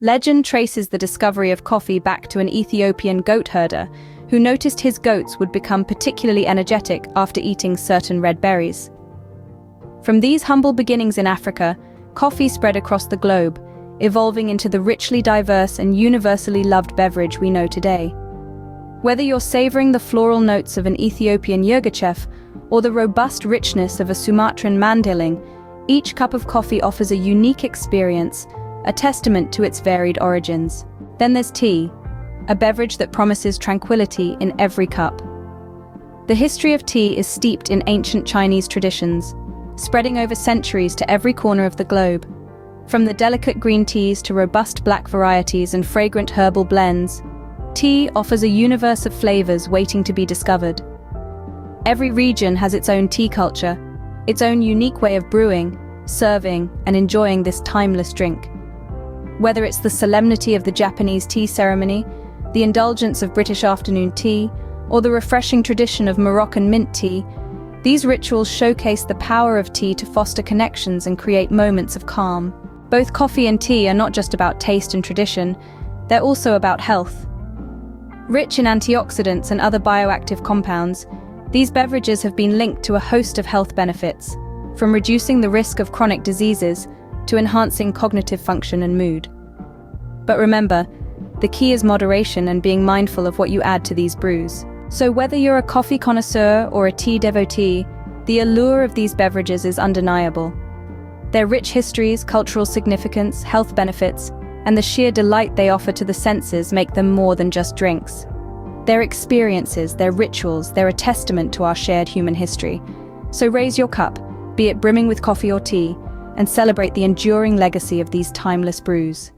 Legend traces the discovery of coffee back to an Ethiopian goat herder who noticed his goats would become particularly energetic after eating certain red berries. From these humble beginnings in Africa, coffee spread across the globe, evolving into the richly diverse and universally loved beverage we know today. Whether you're savoring the floral notes of an Ethiopian yirgacheffe or the robust richness of a Sumatran mandailing, each cup of coffee offers a unique experience, a testament to its varied origins. Then there's tea, a beverage that promises tranquility in every cup. The history of tea is steeped in ancient Chinese traditions, spreading over centuries to every corner of the globe. From the delicate green teas to robust black varieties and fragrant herbal blends, tea offers a universe of flavors waiting to be discovered. Every region has its own tea culture, its own unique way of brewing, serving, and enjoying this timeless drink. Whether it's the solemnity of the Japanese tea ceremony, the indulgence of British afternoon tea, or the refreshing tradition of Moroccan mint tea, these rituals showcase the power of tea to foster connections and create moments of calm. Both coffee and tea are not just about taste and tradition, they're also about health. Rich in antioxidants and other bioactive compounds, these beverages have been linked to a host of health benefits, from reducing the risk of chronic diseases to enhancing cognitive function and mood. But remember, the key is moderation and being mindful of what you add to these brews. So whether you're a coffee connoisseur or a tea devotee, the allure of these beverages is undeniable. Their rich histories, cultural significance, health benefits, and the sheer delight they offer to the senses make them more than just drinks. Their experiences, their rituals, they're a testament to our shared human history. So raise your cup, be it brimming with coffee or tea, and celebrate the enduring legacy of these timeless brews.